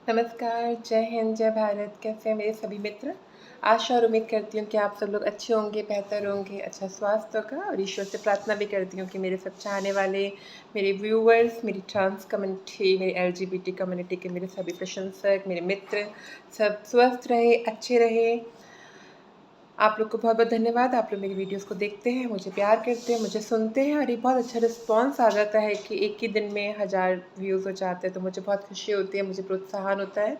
नमस्कार, जय हिंद, जय भारत। कैसे हैं मेरे सभी मित्र? आशा और उम्मीद करती हूँ कि आप सब लोग अच्छे होंगे, बेहतर होंगे, अच्छा स्वास्थ्य होगा और ईश्वर से प्रार्थना भी करती हूँ कि मेरे सब चाहने वाले, मेरे व्यूअर्स, मेरी ट्रांस कम्युनिटी, मेरी एलजीबीटी कम्युनिटी के मेरे सभी प्रशंसक, मेरे मित्र सब स्वस्थ रहे, अच्छे रहे। आप लोग को बहुत-बहुत धन्यवाद। आप लोग मेरी वीडियोज़ को देखते हैं, मुझे प्यार करते हैं, मुझे सुनते हैं और एक बहुत अच्छा रिस्पॉन्स आ जाता है कि एक ही दिन में 1000 व्यूज़ हो जाते हैं, तो मुझे बहुत खुशी होती है, मुझे प्रोत्साहन होता है।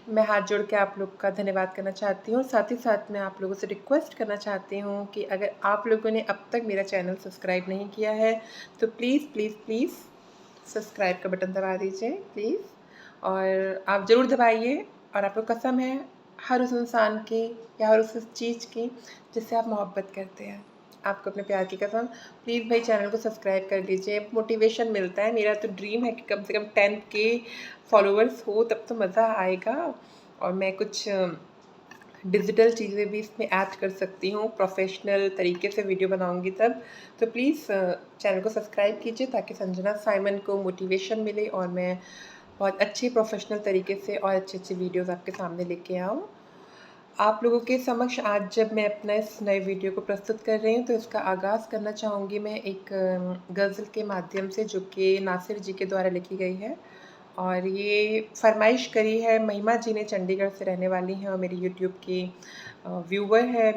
मैं हाथ जोड़ के आप लोग का धन्यवाद करना चाहती हूँ। साथ ही साथ मैं आप लोगों से रिक्वेस्ट करना चाहती हूँ कि अगर आप लोगों ने अब तक मेरा चैनल सब्सक्राइब नहीं किया है, तो प्लीज़, प्लीज़, प्लीज़ सब्सक्राइब का बटन दबा दीजिए प्लीज़। और आप ज़रूर दबाइए और आपको कसम है हर उस इंसान की या हर उस चीज़ की जिससे आप मोहब्बत करते हैं। आपको अपने प्यार की कसम, प्लीज़ भाई चैनल को सब्सक्राइब कर लीजिए, मोटिवेशन मिलता है। मेरा तो ड्रीम है कि कम से कम 10K फॉलोवर्स हो तब तो मज़ा आएगा और मैं कुछ डिजिटल चीज़ें भी इसमें ऐड कर सकती हूँ, प्रोफेशनल तरीके से वीडियो बनाऊँगी तब। तो प्लीज़ चैनल को सब्सक्राइब कीजिए ताकि संजना साइमन को मोटिवेशन मिले और मैं बहुत अच्छी प्रोफेशनल तरीके से और अच्छी-अच्छी वीडियोज़ आपके सामने लेके आऊँ। आप लोगों के समक्ष आज जब मैं अपना इस नए वीडियो को प्रस्तुत कर रही हूँ, तो इसका आगाज़ करना चाहूँगी मैं एक गज़ल के माध्यम से जो कि नासिर जी के द्वारा लिखी गई है और ये फ़रमाइश करी है महिमा जी ने, चंडीगढ़ से रहने वाली हैं और मेरी यूट्यूब की व्यूवर है,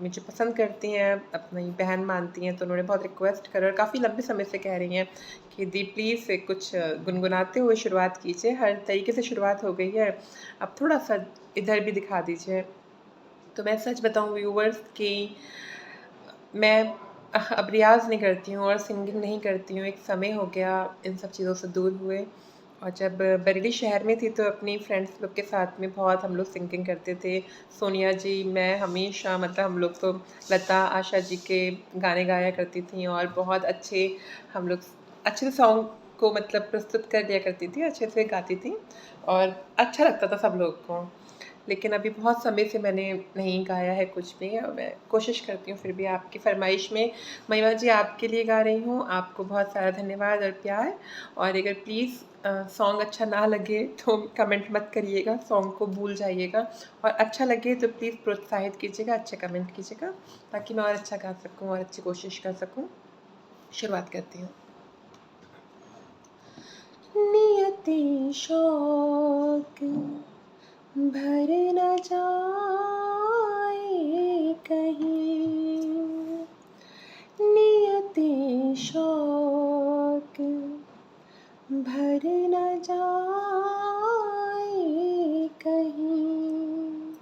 मुझे पसंद करती हैं, अपनी बहन मानती हैं, तो उन्होंने बहुत रिक्वेस्ट करा और काफ़ी लंबे समय से कह रही हैं कि दी प्लीज़ कुछ गुनगुनाते हुए शुरुआत कीजिए। हर तरीके से शुरुआत हो गई है, अब थोड़ा-सा इधर भी दिखा दीजिए। तो मैं सच बताऊँ व्यूअर्स कि मैं अब रियाज़ नहीं करती हूँ और सिंगिंग नहीं करती हूँ। एक समय हो गया इन सब चीज़ों से दूर हुए और जब बरेली शहर में थी तो अपनी फ्रेंड्स लोग के साथ में बहुत हम लोग सिंगिंग करते थे। सोनिया जी, मैं हमेशा मतलब हम लोग तो लता, आशा जी के गाने गाया करती थी और बहुत अच्छे हम लोग अच्छे से सॉन्ग को मतलब प्रस्तुत कर दिया करती थी, अच्छे से गाती थी और अच्छा लगता था सब लोग को। लेकिन अभी बहुत समय से मैंने नहीं गाया है कुछ भी और मैं कोशिश करती हूँ फिर भी आपकी फ़रमाइश में। महिमा जी आपके लिए गा रही हूँ, आपको बहुत सारा धन्यवाद और प्यार और अगर प्लीज़ सॉन्ग अच्छा ना लगे तो कमेंट मत करिएगा, सॉन्ग को भूल जाइएगा और अच्छा लगे तो प्लीज़ प्रोत्साहित कीजिएगा, अच्छे कमेंट कीजिएगा ताकि मैं और अच्छा गा सकूँ और अच्छी कोशिश कर सकूँ। शुरुआत करती हूँ। नियति शौक भर न जाए कहीं, नियति शौक भर न जाए कहीं,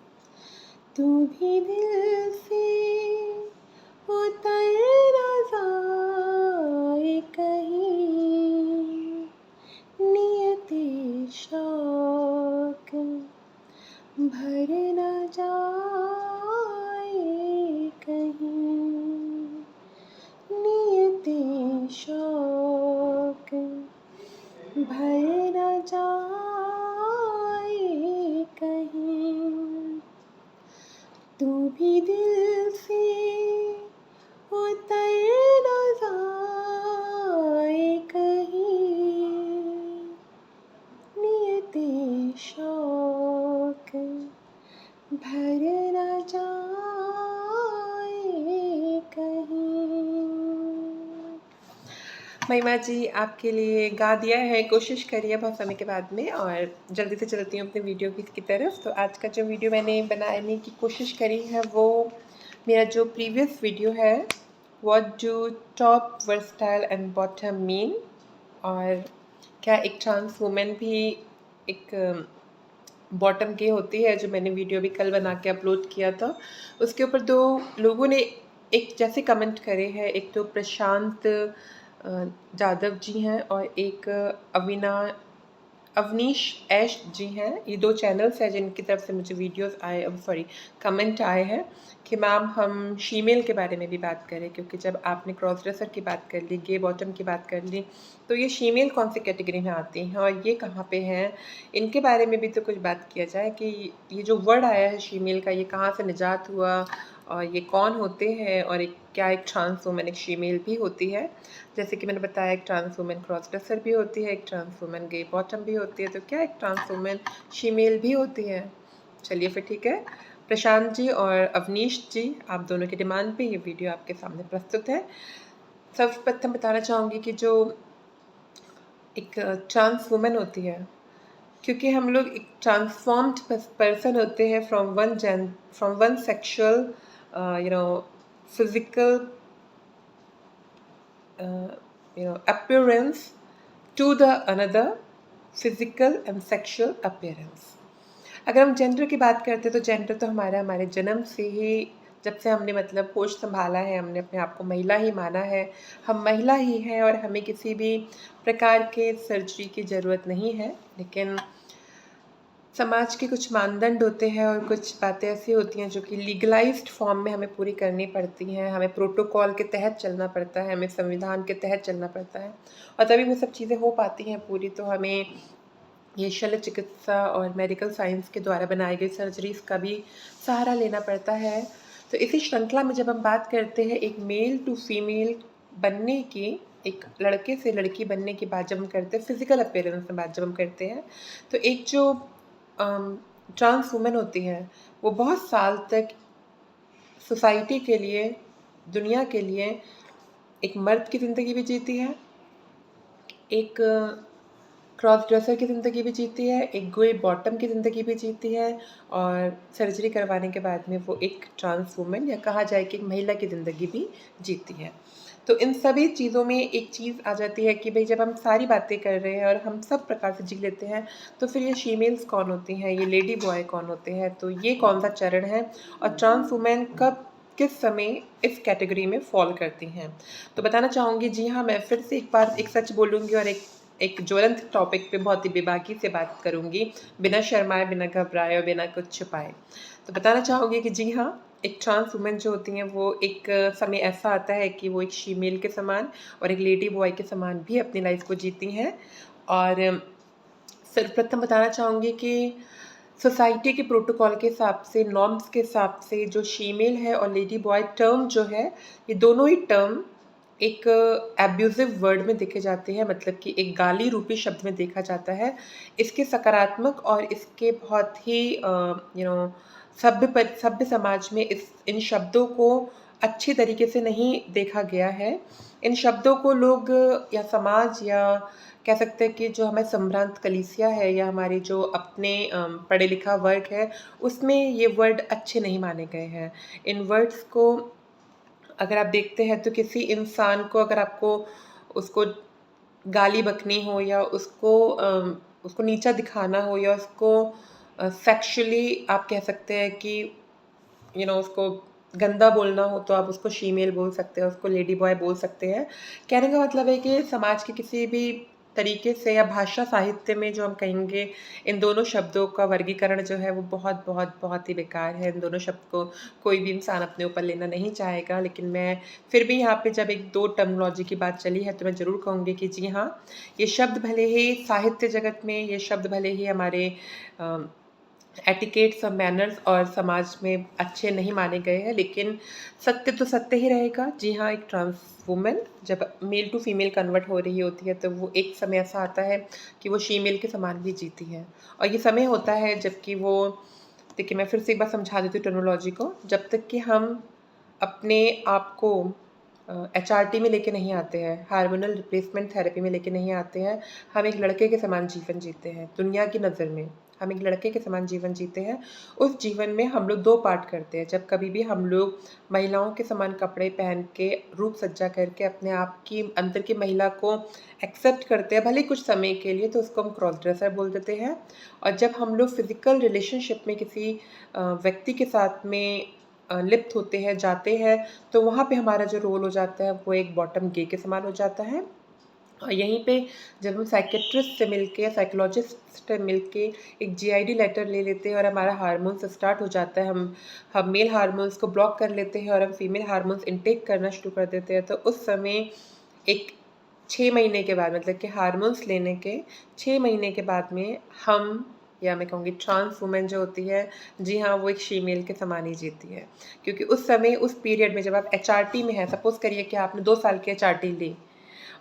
तू भी दिल से उतर न जाए कहीं, नियति शौक भर न जाए कहीं, नियति शौक भर न जाए कहीं, तू भी दिल से उतर न जाए कहीं, नियति शौक भर न जाए कहीं। महिमा जी आपके लिए गा दिया है, कोशिश करी है बहुत समय के बाद में और जल्दी से चलती हूँ अपने वीडियो की तरफ। तो आज का जो वीडियो मैंने बनाने की कोशिश करी है वो मेरा जो प्रीवियस वीडियो है, what do top versatile and bottom mean, और क्या एक ट्रांस वुमेन भी एक बॉटम के होती है, जो मैंने वीडियो भी कल बना के अपलोड किया था। उसके ऊपर 2 लोगों ने एक जैसे कमेंट करे हैं, एक तो प्रशांत जाधव जी हैं और एक अवनीश ऐश जी हैं। ये 2 चैनल्स हैं जिनकी तरफ से मुझे वीडियोज़ आए, सॉरी कमेंट आए हैं कि मैम हम शीमेल के बारे में भी बात करें, क्योंकि जब आपने क्रॉस ड्रेसर की बात कर ली, गे बॉटम की बात कर ली, तो ये शीमेल कौन सी कैटेगरी में आती हैं और ये कहाँ पे हैं? इनके बारे में भी तो कुछ बात किया जाए कि ये जो वर्ड आया है शीमेल का, ये कहाँ से निजात हुआ और ये कौन होते हैं और क्या एक ट्रांस वुमन एक फीमेल भी होती है। जैसे कि मैंने बताया, एक ट्रांस वुमन क्रॉस ड्रेसर भी होती है, एक ट्रांस वुमन गे बॉटम भी होती है, तो क्या एक ट्रांस वुमन फीमेल भी होती है। चलिए फिर ठीक है, प्रशांत जी और अवनीश जी, आप दोनों की डिमांड पे ये वीडियो आपके सामने प्रस्तुत है। सर्वप्रथम बताना चाहूँगी कि जो एक ट्रांस वुमन होती है, क्योंकि हम लोग एक ट्रांसफॉर्म्ड पर्सन होते हैं from one sexual physical appearance to the another physical and sexual appearance। अगर हम जेंडर की बात करते हैं तो जेंडर तो हमारे जन्म से ही, जब से हमने मतलब होश संभाला है, हमने अपने आप को महिला ही माना है। हम महिला ही हैं और हमें किसी भी प्रकार के सर्जरी की ज़रूरत नहीं है। लेकिन समाज के कुछ मानदंड होते हैं और कुछ बातें ऐसी होती हैं जो कि लीगलाइज्ड फॉर्म में हमें पूरी करनी पड़ती हैं। हमें प्रोटोकॉल के तहत चलना पड़ता है, हमें संविधान के तहत चलना पड़ता है, और तभी वो सब चीज़ें हो पाती हैं पूरी। तो हमें ये शल्य चिकित्सा और मेडिकल साइंस के द्वारा बनाई गई सर्जरीज का भी सहारा लेना पड़ता है। तो इसी श्रृंखला में जब हम बात करते हैं एक मेल टू फीमेल बनने की, एक लड़के से लड़की बनने की बात जब हम करते हैं, फिजिकल अपीयरेंस में बात जब हम करते हैं, तो एक जो ट्रांस वुमेन होती है वो बहुत साल तक सोसाइटी के लिए, दुनिया के लिए एक मर्द की ज़िंदगी भी जीती है, एक क्रॉस ड्रेसर की ज़िंदगी भी जीती है, एक गे बॉटम की ज़िंदगी भी जीती है, और सर्जरी करवाने के बाद में वो एक ट्रांस वुमेन या कहा जाए कि एक महिला की ज़िंदगी भी जीती है। तो इन सभी चीज़ों में एक चीज़ आ जाती है कि भाई जब हम सारी बातें कर रहे हैं और हम सब प्रकार से जी लेते हैं, तो फिर ये फीमेल्स कौन होती हैं, ये लेडी बॉय कौन होते हैं, तो ये कौन सा चरण है और ट्रांस वुमेन कब किस समय इस कैटेगरी में फॉल करती हैं। तो बताना चाहूँगी, जी हाँ, मैं फिर से एक बार एक सच बोलूँगी और एक ज्वलंत टॉपिक पे बहुत ही बेबाकी से बात करूँगी, बिना शर्माए, बिना घबराए और बिना कुछ छुपाए। तो बताना चाहूँगी कि जी हाँ, एक ट्रांस वुमेन जो होती हैं वो एक समय ऐसा आता है कि वो एक फीमेल के समान और एक लेडी बॉय के समान भी अपनी लाइफ को जीती हैं। और सर्वप्रथम बताना चाहूँगी कि सोसाइटी के प्रोटोकॉल के हिसाब से, नॉर्म्स के हिसाब से, जो फीमेल है और लेडी बॉय टर्म जो है, ये दोनों ही टर्म एक एब्यूज़िव वर्ड में देखे जाते हैं, मतलब कि एक गाली रूपी शब्द में देखा जाता है। इसके सकारात्मक और इसके बहुत ही सभ्य समाज में इन शब्दों को अच्छी तरीके से नहीं देखा गया है। इन शब्दों को लोग या समाज या कह सकते हैं कि जो हमें संभ्रांत कलीसिया है या हमारे जो अपने पढ़े लिखा वर्ग है, उसमें ये वर्ड अच्छे नहीं माने गए हैं। इन वर्ड्स को अगर आप देखते हैं तो किसी इंसान को अगर आपको उसको गाली बकनी हो या उसको नीचा दिखाना हो या उसको सेक्सुअली आप कह सकते हैं कि उसको गंदा बोलना हो, तो आप उसको फीमेल बोल सकते हैं, उसको लेडी बॉय बोल सकते हैं। कहने का मतलब है कि समाज के किसी भी तरीके से या भाषा साहित्य में जो हम कहेंगे, इन दोनों शब्दों का वर्गीकरण जो है वो बहुत बहुत बहुत ही बेकार है। इन दोनों शब्द को कोई भी इंसान अपने ऊपर लेना नहीं चाहेगा। लेकिन मैं फिर भी यहाँ पे जब एक दो टर्मिनोलॉजी की बात चली है तो मैं ज़रूर कहूँगी कि जी हाँ, ये शब्द भले ही साहित्य जगत में, ये शब्द भले ही हमारे एटिकेट्स और मैनर्स और समाज में अच्छे नहीं माने गए हैं, लेकिन सत्य तो सत्य ही रहेगा। जी हाँ, एक ट्रांस वुमेन जब मेल टू फीमेल कन्वर्ट हो रही होती है तो वो एक समय ऐसा आता है कि वो फीमेल के समान भी जीती है। और ये समय होता है जबकि वो, देखिए मैं फिर से एक बार समझा देती हूँ टर्मिनोलॉजी को, जब तक कि हम अपने आप को एचआरटी में लेके नहीं आते हैं, हार्मोनल रिप्लेसमेंट थेरेपी में लेके नहीं आते हैं, हम एक लड़के के समान जीवन जीते हैं। दुनिया की नज़र में हम एक लड़के के समान जीवन जीते हैं। उस जीवन में हम लोग दो पार्ट करते हैं। जब कभी भी हम लोग महिलाओं के समान कपड़े पहन के, रूप सज्जा करके अपने आप की अंदर की महिला को एक्सेप्ट करते हैं, भले कुछ समय के लिए, तो उसको हम क्रॉस ड्रेसर बोल देते हैं। और जब हम लोग फिजिकल रिलेशनशिप में किसी व्यक्ति के साथ में लिप्त होते हैं, जाते हैं, तो वहाँ पे हमारा जो रोल हो जाता है वो एक बॉटम गे के समान हो जाता है। और यहीं पे जब हम साइकियाट्रिस्ट से मिलके, साइकोलॉजिस्ट से मिलके एक जीआईडी लेटर ले लेते हैं और हमारा हार्मोन्स स्टार्ट हो जाता है, हम मेल हार्मोन्स को ब्लॉक कर लेते हैं और हम फीमेल हार्मोन्स इनटेक करना शुरू कर देते हैं, तो उस समय एक 6 महीने के बाद, मतलब कि हार्मोन्स लेने के 6 महीने के बाद में हम या मैं कहूँगी ट्रांस वुमेन जो होती है, जी हाँ, वो एक फीमेल के समान ही जीती है। क्योंकि उस समय, उस पीरियड में जब आप एचआरटी में हैं, सपोज़ करिए कि आपने 2 साल की एचआरटी ली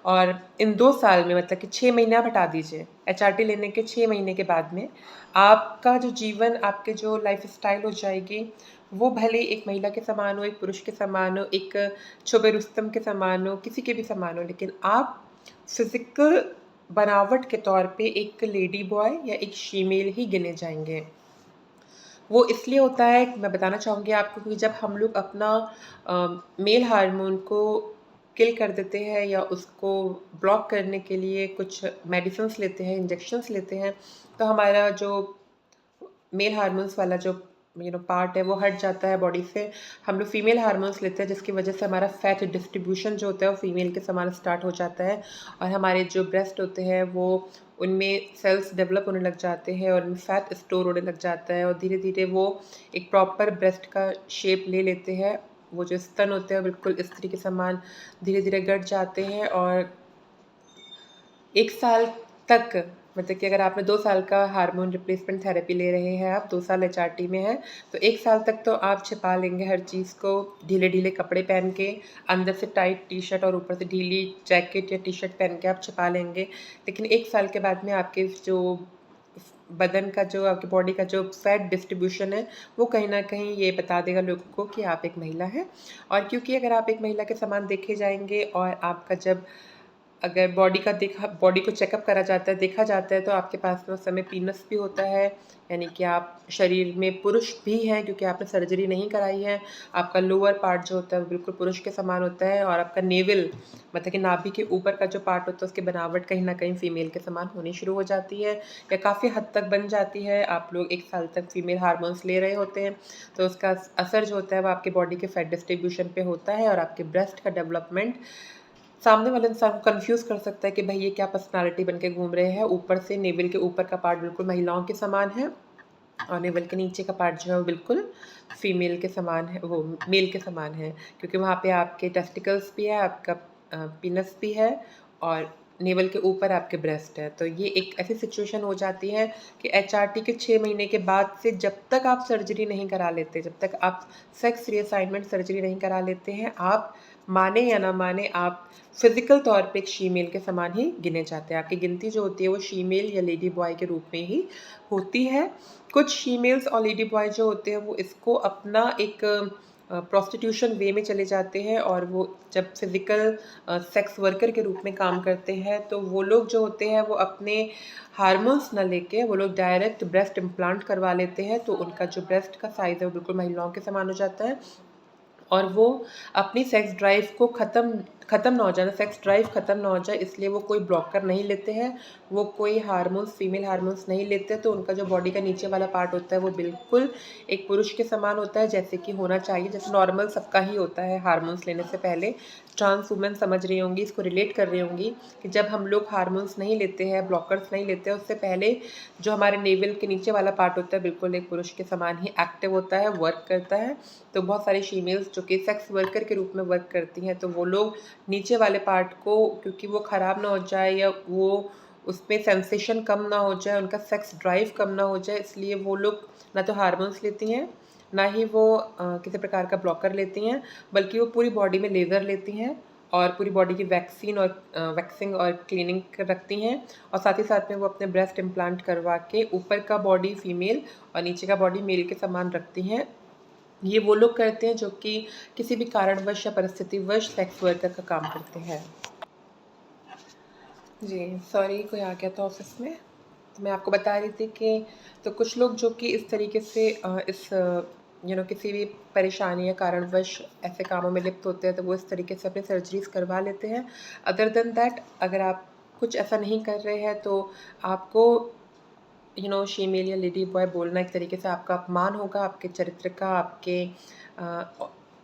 और इन 2 साल में मतलब कि 6 महीने आप हटा दीजिए, एचआरटी लेने के 6 महीने के बाद में आपका जो जीवन, आपके जो लाइफ़स्टाइल हो जाएगी, वो भले एक महिला के समान हो, एक पुरुष के समान हो, एक शोबे रुस्तम के समान हो, किसी के भी समान हो, लेकिन आप फ़िज़िकल बनावट के तौर पे एक लेडी बॉय या एक फीमेल ही गिने जाएँगे। वो इसलिए होता है, मैं बताना चाहूँगी आपको, क्योंकि जब हम लोग अपना मेल हार्मोन को किल कर देते हैं या उसको ब्लॉक करने के लिए कुछ मेडिसिन्स लेते हैं, इंजेक्शंस लेते हैं, तो हमारा जो मेल हार्मोन्स वाला जो पार्ट है वो हट जाता है बॉडी से। हम लोग फीमेल हार्मोन्स लेते हैं, जिसकी वजह से हमारा फैट डिस्ट्रीब्यूशन जो होता है वो फीमेल के समान स्टार्ट हो जाता है और हमारे जो ब्रेस्ट होते हैं वो उनमें सेल्स डेवलप होने लग जाते हैं और उनमें फैट स्टोर होने लग जाता है और धीरे धीरे वो एक प्रॉपर ब्रेस्ट का शेप ले लेते हैं। वो जो स्तन होते हैं बिल्कुल स्त्री के समान धीरे धीरे गट जाते हैं और 1 साल तक, मतलब कि अगर आपने 2 साल का हार्मोन रिप्लेसमेंट थेरेपी ले रहे हैं आप, 2 साल एचआरटी में हैं, तो 1 साल तक तो आप छिपा लेंगे हर चीज़ को, ढीले-ढीले कपड़े पहन के, अंदर से टाइट टी-शर्ट और ऊपर से ढीली जैकेट या टी-शर्ट पहन के आप छिपा लेंगे। लेकिन 1 साल के बाद में आपके जो बदन का, जो आपकी बॉडी का जो फैट डिस्ट्रीब्यूशन है, वो कहीं न कहीं ये बता देगा लोगों को कि आप एक महिला हैं। और क्योंकि अगर आप एक महिला के समान देखे जाएँगे और आपका जब अगर बॉडी को चेकअप करा जाता है, देखा जाता है, तो आपके पास में उस समय पीनस भी होता है, यानी कि आप शरीर में पुरुष भी हैं क्योंकि आपने सर्जरी नहीं कराई है। आपका लोअर पार्ट जो होता है वो बिल्कुल पुरुष के समान होता है और आपका नेवल, मतलब कि नाभि के ऊपर का जो पार्ट होता है उसकी बनावट कहीं न कहीं फीमेल के समान होनी शुरू हो जाती है या काफ़ी हद तक बन जाती है। आप लोग 1 साल तक फीमेल हार्मोन्स ले रहे होते हैं, तो उसका असर जो होता है वो आपके बॉडी के फैट डिस्ट्रीब्यूशन पे होता है और आपके ब्रेस्ट का डेवलपमेंट सामने वाले इंसान को कन्फ्यूज़ कर सकता है कि भई ये क्या पर्सनैलिटी बन के घूम रहे हैं। ऊपर से नेवल के ऊपर का पार्ट बिल्कुल महिलाओं के समान है और नेवल के नीचे का पार्ट जो है वो बिल्कुल फीमेल के समान है, वो मेल के समान है, क्योंकि वहाँ पे आपके टेस्टिकल्स भी है, आपका पीनस भी है और नेवल के ऊपर आपके ब्रेस्ट है। तो ये एक ऐसी सिचुएशन हो जाती है कि एचआरटी के 6 महीने के बाद से जब तक आप सर्जरी नहीं करा लेते, जब तक आप सेक्स रीअसाइनमेंट सर्जरी नहीं करा लेते हैं, आप माने या ना माने, आप फिज़िकल तौर पे एक फीमेल के समान ही गिने जाते हैं। आपकी गिनती जो होती है वो फीमेल या लेडी बॉय के रूप में ही होती है। कुछ फीमेल्स और लेडी बॉय जो होते हैं वो इसको अपना एक प्रोस्टिट्यूशन वे में चले जाते हैं और वो जब फिज़िकल सेक्स वर्कर के रूप में काम करते हैं, तो वो लोग जो होते हैं वो अपने हार्मोन्स ना लेके वो लोग डायरेक्ट ब्रेस्ट इम्प्लांट करवा लेते हैं, तो उनका जो ब्रेस्ट का साइज़ है वो बिल्कुल महिलाओं के समान हो जाता है और वो अपनी सेक्स ड्राइव को ख़त्म ना हो जाए, सेक्स ड्राइव ख़त्म ना हो जाए, इसलिए वो कोई ब्लॉकर नहीं लेते हैं, वो कोई हार्मोन्स, फीमेल हार्मोन्स नहीं लेते, तो उनका जो बॉडी का नीचे वाला पार्ट होता है वो बिल्कुल एक पुरुष के समान होता है, जैसे कि होना चाहिए, जैसे नॉर्मल सबका ही होता है हार्मोन्स लेने से पहले। ट्रांस वुमेन समझ रही होंगी, इसको रिलेट कर रही होंगी कि जब हम लोग हार्मोन्स नहीं लेते हैं, ब्लॉकर्स नहीं लेते हैं, उससे पहले जो हमारे नेवल के नीचे वाला पार्ट होता है बिल्कुल एक पुरुष के समान ही एक्टिव होता है, वर्क करता है। तो बहुत सारी फीमेल्स जो कि सेक्स वर्कर के रूप में वर्क करती हैं, तो वो लोग नीचे वाले पार्ट को, क्योंकि वो ख़राब ना हो जाए या वो उसमें सेंसेशन कम ना हो जाए, उनका सेक्स ड्राइव कम ना हो जाए, इसलिए वो लोग ना तो हार्मोन्स लेती हैं, ना ही वो किसी प्रकार का ब्लॉकर लेती हैं, बल्कि वो पूरी बॉडी में लेज़र लेती हैं और पूरी बॉडी की वैक्सिंग और क्लीनिंग रखती हैं और साथ ही साथ में वो अपने ब्रेस्ट इम्प्लांट करवा के ऊपर का बॉडी फीमेल और नीचे का बॉडी मेल के समान रखती हैं। ये वो लोग करते हैं जो कि किसी भी कारणवश या परिस्थितिवश सेक्स वर्कर का काम करते हैं। जी, सॉरी, कोई आ गया था ऑफ़िस में। तो मैं आपको बता रही थी कि तो कुछ लोग जो कि इस तरीके से किसी भी परेशानी या कारणवश ऐसे कामों में लिप्त होते हैं, तो वो इस तरीके से अपनी सर्जरीज़ करवा लेते हैं। अदर देन दैट, अगर आप कुछ ऐसा नहीं कर रहे हैं, तो आपको फीमेल या लेडी बॉय बोलना एक तरीके से आपका अपमान होगा, आपके चरित्र का, आपके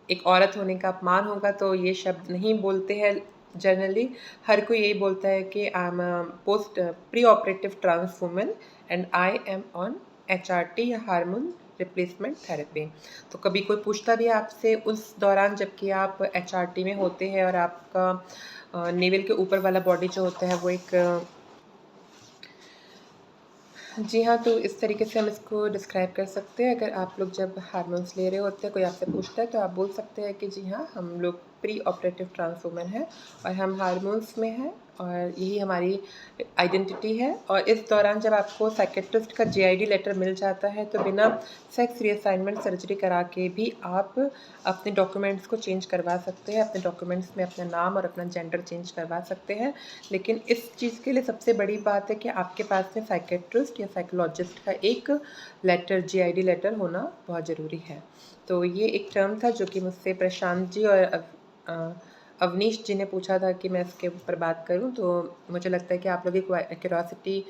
एक औरत होने का अपमान होगा, तो ये शब्द नहीं बोलते हैं जनरली। हर कोई यही बोलता है कि I am a post pre operative trans woman and I am on HRT या हार्मोन रिप्लेसमेंट थेरेपी। तो कभी कोई पूछता भी है आपसे उस दौरान जबकि आप एचआरटी में होते हैं और आपका नेवल के ऊपर वाला बॉडी जो होता है वो एक जी हाँ, तो इस तरीके से हम इसको डिस्क्राइब कर सकते हैं। अगर आप लोग जब हार्मोन्स ले रहे होते हैं, कोई आपसे पूछता है, तो आप बोल सकते हैं कि जी हाँ, हम लोग प्री ऑपरेटिव ट्रांस वुमन हैं और हम हार्मोन्स में हैं और यही हमारी आइडेंटिटी है। और इस दौरान जब आपको साइकियाट्रिस्ट का जेआईडी लेटर मिल जाता है, तो बिना सेक्स रीअसाइनमेंट सर्जरी करा के भी आप अपने डॉक्यूमेंट्स को चेंज करवा सकते हैं। अपने डॉक्यूमेंट्स में अपना नाम और अपना जेंडर चेंज करवा सकते हैं। लेकिन इस चीज़ के लिए सबसे बड़ी बात है कि आपके पास में साइकियाट्रिस्ट या साइकोलॉजिस्ट का एक लेटर, जेआईडी लेटर होना बहुत ज़रूरी है। तो ये एक टर्म था जो कि मुझसे प्रशांत जी और अवनीश जी ने पूछा था कि मैं इसके ऊपर बात करूं, तो मुझे लगता है कि आप लोगों की क्यूरोसिटी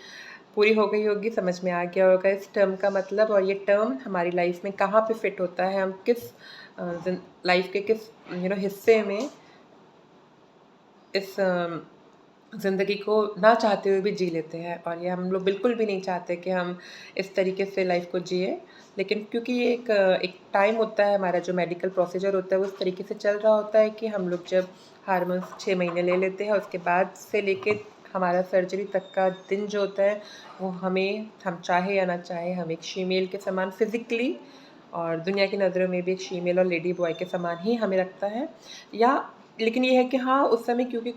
पूरी हो गई होगी, समझ में आ गया होगा इस टर्म का मतलब और ये टर्म हमारी लाइफ में कहाँ पे फिट होता है, हम किस लाइफ के किस हिस्से में इस ज़िंदगी को ना चाहते हुए भी जी लेते हैं। और ये हम लोग बिल्कुल भी नहीं चाहते कि हम इस तरीके से लाइफ को जिए। लेकिन क्योंकि ये एक टाइम होता है, हमारा जो मेडिकल प्रोसीजर होता है वो इस तरीके से चल रहा होता है कि हम लोग जब हार्मोन्स 6 महीने ले लेते हैं, उसके बाद से लेके हमारा सर्जरी तक का दिन जो होता है वो हम चाहे या ना चाहे, हम एक फीमेल के समान फिज़िकली और दुनिया की नज़रों में भी एक फीमेल और लेडी बॉय के समान ही हमें रखता है। या लेकिन ये है कि हाँ, उस समय क्योंकि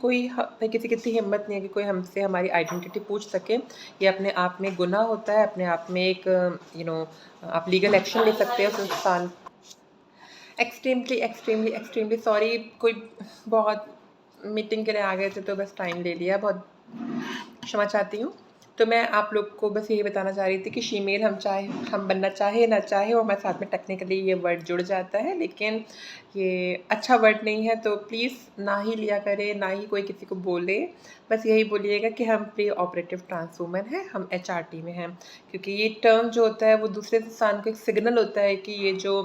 किसी की इतनी हिम्मत नहीं है कि कोई हमसे हमारी आइडेंटिटी पूछ सके। ये अपने आप में गुनाह होता है, अपने आप में एक आप लीगल एक्शन ले सकते हैं उस इंसान। एक्सट्रीमली एक्सट्रीमली एक्सट्रीमली सॉरी, कोई बहुत मीटिंग के लिए आ गए थे तो बस टाइम ले लिया, बहुत क्षमा चाहती हूँ। तो मैं आप लोग को बस यही बताना चाह रही थी कि फीमेल हम बनना चाहे ना चाहे, वो हमारे साथ में टेक्निकली ये वर्ड जुड़ जाता है, लेकिन ये अच्छा वर्ड नहीं है। तो प्लीज़ ना ही लिया करें, ना ही कोई किसी को बोले। बस यही बोलिएगा कि हम प्री ऑपरेटिव ट्रांस वुमन हैं, हम एचआरटी में हैं। क्योंकि ये टर्म जो होता है वो दूसरे इंसान को एक सिग्नल होता है कि ये जो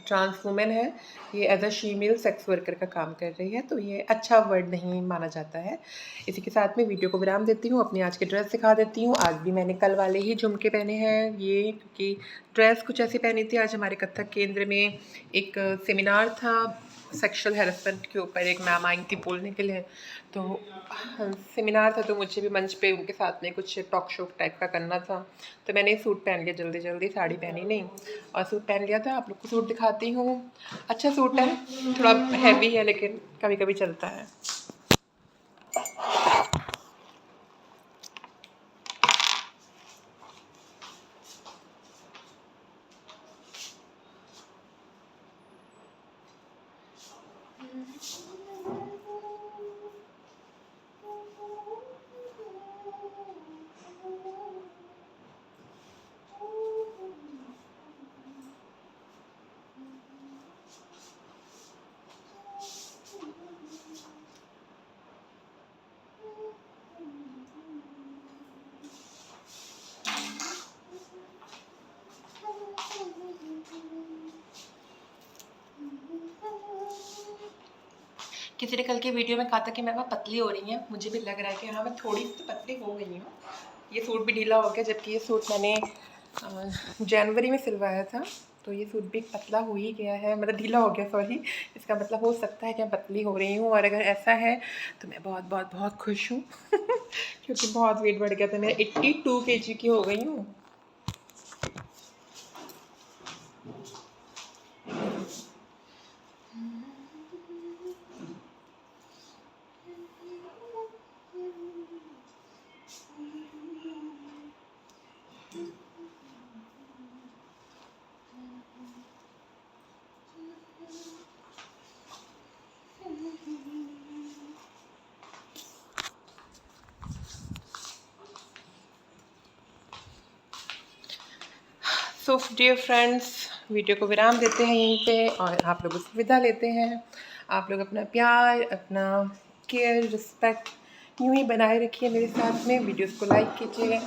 ट्रांस वुमेन है ये as a female sex worker का काम कर रही है, तो ये अच्छा वर्ड नहीं माना जाता है। इसी के साथ में वीडियो को विराम देती हूँ, अपनी आज की ड्रेस दिखा देती हूँ। आज भी मैंने कल वाले ही झुमके पहने हैं, ये क्योंकि ड्रेस कुछ ऐसी पहनी थी। आज हमारे कथक केंद्र में एक सेमिनार था सेक्सुअल हैरेसमेंट के ऊपर, एक मैम आई थी बोलने के लिए, तो सेमिनार था तो मुझे भी मंच पे उनके साथ में कुछ टॉक शो टाइप का करना था। तो मैंने सूट पहन लिया जल्दी जल्दी, साड़ी पहनी नहीं और सूट पहन लिया था। आप लोग को सूट दिखाती हूँ, अच्छा सूट है, थोड़ा हैवी है लेकिन कभी कभी चलता है। किसी ने कल के वीडियो में कहा था कि मैं बहुत पतली हो रही हैं, मुझे भी लग रहा है कि हाँ मैं थोड़ी सी तो पतली हो गई हूँ। ये सूट भी ढीला हो गया, जबकि ये सूट मैंने जनवरी में सिलवाया था, तो ये सूट भी पतला हो ही गया है, मतलब ढीला हो गया सॉरी। इसका मतलब हो सकता है कि मैं पतली हो रही हूँ, और अगर ऐसा है तो मैं बहुत बहुत बहुत खुश हूँ क्योंकि बहुत वेट बढ़ गया था, मैं 82 kg की हो गई हूँ। सो डियर फ्रेंड्स, वीडियो को विराम देते हैं यहीं पे और आप लोगों से विदा लेते हैं। आप लोग अपना प्यार, अपना केयर, रिस्पेक्ट यूँ ही बनाए रखिए मेरे साथ में। वीडियोस को लाइक कीजिए,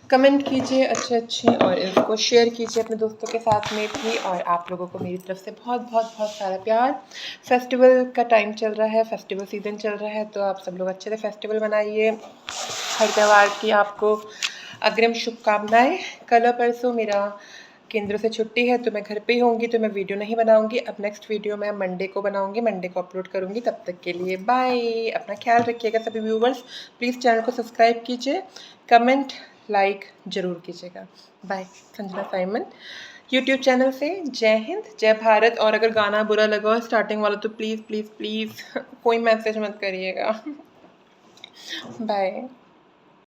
कमेंट कीजिए अच्छे अच्छे, और इसको शेयर कीजिए अपने दोस्तों के साथ में भी। और आप लोगों को मेरी तरफ से बहुत बहुत बहुत सारा प्यार। फेस्टिवल का टाइम चल रहा है, फेस्टिवल सीज़न चल रहा है, तो आप सब लोग अच्छे से फेस्टिवल मनाइए। हर त्यौहार की आपको अग्रिम शुभकामनाएं। कल और परसों मेरा केंद्र से छुट्टी है तो मैं घर पे ही होंगी, तो मैं वीडियो नहीं बनाऊंगी। अब नेक्स्ट वीडियो मैं मंडे को बनाऊंगी, मंडे को अपलोड करूंगी। तब तक के लिए बाय, अपना ख्याल रखिएगा सभी व्यूवर्स। प्लीज़ चैनल को सब्सक्राइब कीजिए, कमेंट लाइक ज़रूर कीजिएगा। Bye. Sanjana Simon YouTube channel से। जय हिंद, जय भारत। और अगर गाना बुरा लगा हो स्टार्टिंग वाला तो प्लीज़ प्लीज़ प्लीज़ कोई मैसेज मत करिएगा। बाय।